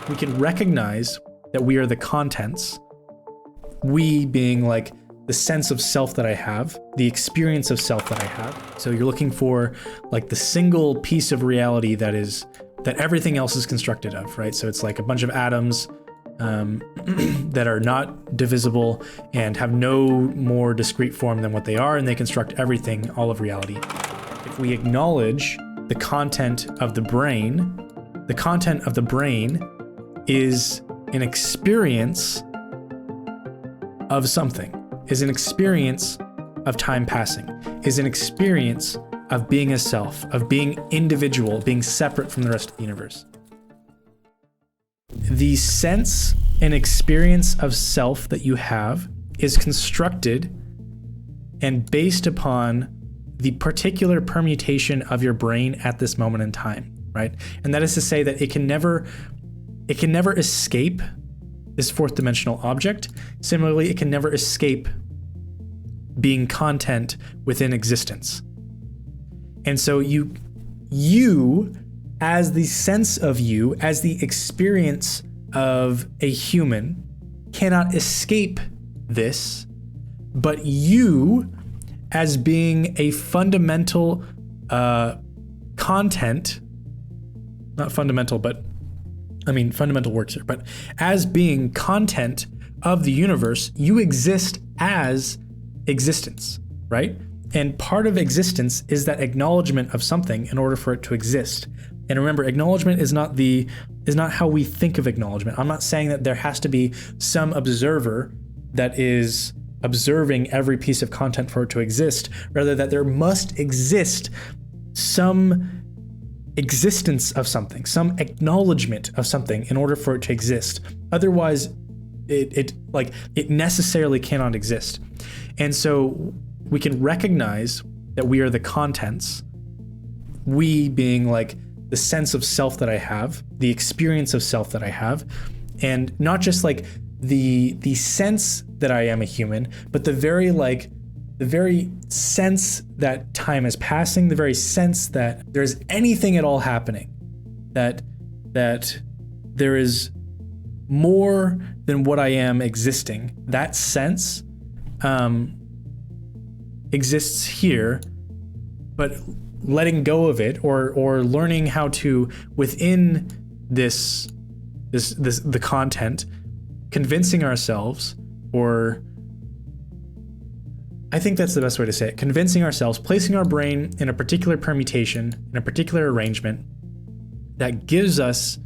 we can recognize that we are the contents, we being like the sense of self that I have, the experience of self that I have. So you're looking for like the single piece of reality that everything else is constructed of, right? So it's like a bunch of atoms that are not divisible and have no more discrete form than what they are, and they construct everything, all of reality. If we acknowledge the content of the brain is an experience of something, is an experience of time passing, is an experience of being a self, of being individual, being separate from the rest of the universe. The sense and experience of self that you have is constructed and based upon the particular permutation of your brain at this moment in time, right? And that is to say that it can never escape this fourth dimensional object. Similarly, it can never escape being content within existence. And so you as the sense of you, as the experience of a human, cannot escape this, but you, as being a fundamental content, not fundamental, but I mean, fundamental works here, but as being content of the universe, you exist as existence, right? And part of existence is that acknowledgement of something in order for it to exist. And remember, acknowledgement is not how we think of acknowledgement. I'm not saying that there has to be some observer that is observing every piece of content for it to exist, rather that there must exist some existence of something, some acknowledgement of something in order for it to exist. Otherwise, it necessarily cannot exist. And so we can recognize that we are the contents, we being like the sense of self that I have, the experience of self that I have, and not just like the sense that I am a human, but the very sense that time is passing, the very sense that there's anything at all happening, that there is more than what I am existing. That sense exists here, but letting go of it or learning how to, within the content, convincing ourselves, or I think that's the best way to say it, convincing ourselves, placing our brain in a particular permutation, in a particular arrangement that gives us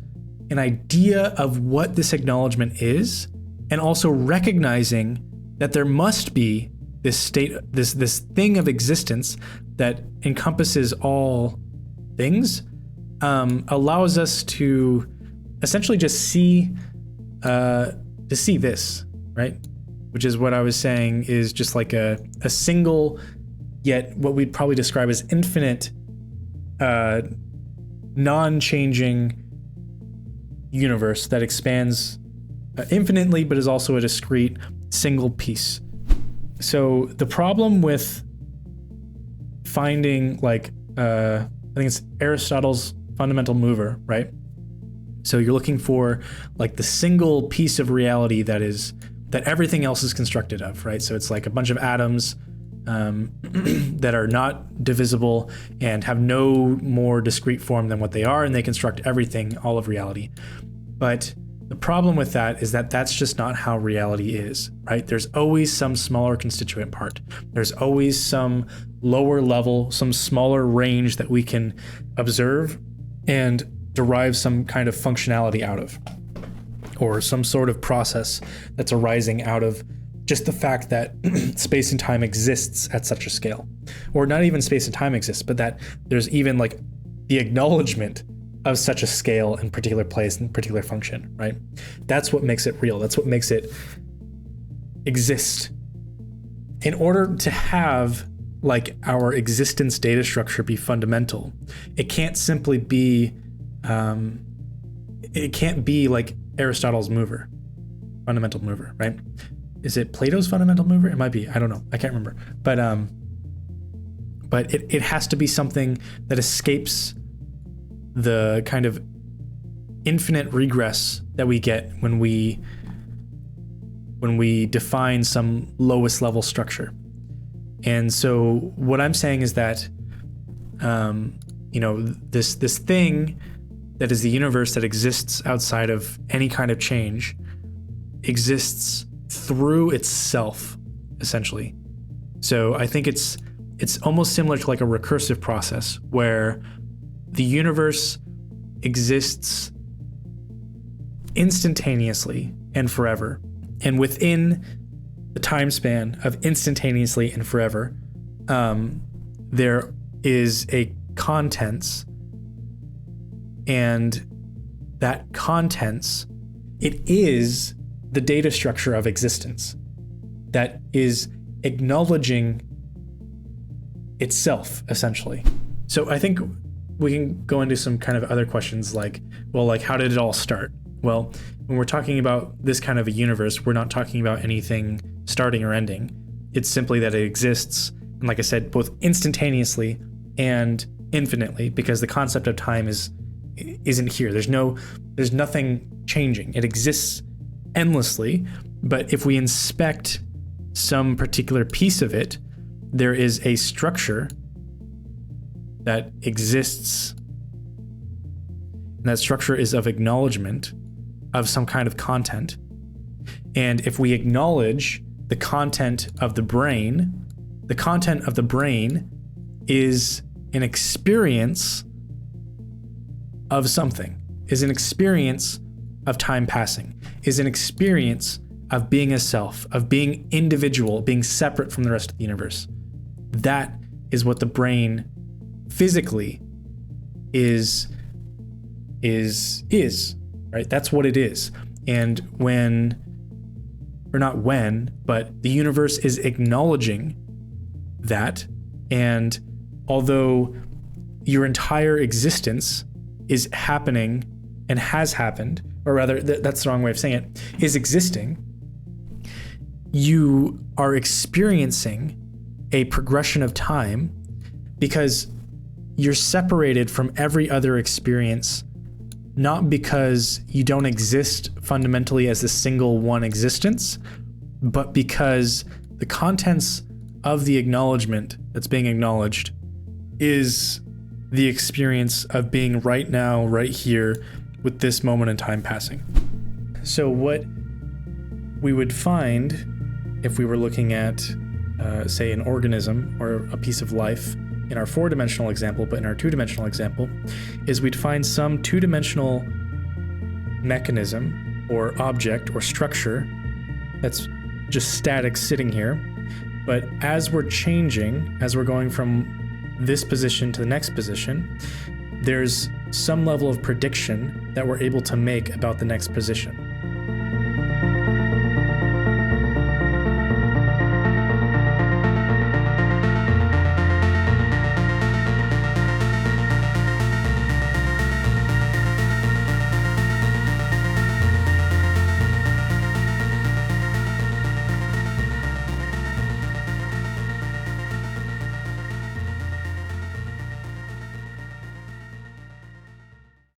an idea of what this acknowledgement is, and also recognizing that there must be this state, this thing of existence that encompasses all things, allows us to essentially just see this, right? Which is what I was saying is just like a single, yet what we'd probably describe as infinite, non-changing universe that expands infinitely, but is also a discrete single piece. So the problem with finding I think it's Aristotle's fundamental mover, right? So you're looking for like the single piece of reality that everything else is constructed of, right? So it's like a bunch of atoms that are not divisible and have no more discrete form than what they are, and they construct everything, all of reality. But the problem with that is that that's just not how reality is, right? There's always some smaller constituent part. There's always some lower level, some smaller range that we can observe and derive some kind of functionality out of, or some sort of process that's arising out of just the fact that space and time exists at such a scale. Or not even space and time exists, but that there's even like the acknowledgement of such a scale and particular place and particular function, right? That's what makes it real. That's what makes it exist. In order to have like our existence data structure be fundamental, it can't simply be, it can't be like Aristotle's mover, fundamental mover, right? Is it Plato's fundamental mover? It might be, I don't know, I can't remember. But it has to be something that escapes the kind of infinite regress that we get when we define some lowest level structure. And so what I'm saying is that, this thing that is the universe that exists outside of any kind of change exists through itself, essentially. So I think it's almost similar to like a recursive process where the universe exists instantaneously and forever. And within the time span of instantaneously and forever, there is a contents, and that contents, it is the data structure of existence that is acknowledging itself, essentially. So I think we can go into some kind of other questions like, well, like how did it all start? Well, when we're talking about this kind of a universe, we're not talking about anything starting or ending. It's simply that it exists, and like I said, both instantaneously and infinitely, because the concept of time isn't here. There's nothing changing. It exists endlessly, but if we inspect some particular piece of it, there is a structure that exists, and that structure is of acknowledgement of some kind of content. And if we acknowledge the content of the brain is an experience of something, is an experience of time passing, is an experience of being a self, of being individual, being separate from the rest of the universe. That is what the brain physically is, right? That's what it is. And but the universe is acknowledging that. And although your entire existence is happening and has happened, or rather, that's the wrong way of saying it, is existing, you are experiencing a progression of time because you're separated from every other experience, not because you don't exist fundamentally as a single one existence, but because the contents of the acknowledgement that's being acknowledged is the experience of being right now, right here, with this moment in time passing. So what we would find if we were looking at, say, an organism or a piece of life in our 4-dimensional example, but in our 2-dimensional example, is we'd find some 2-dimensional mechanism or object or structure that's just static sitting here. But as we're changing, as we're going from this position to the next position, there's some level of prediction that we're able to make about the next position.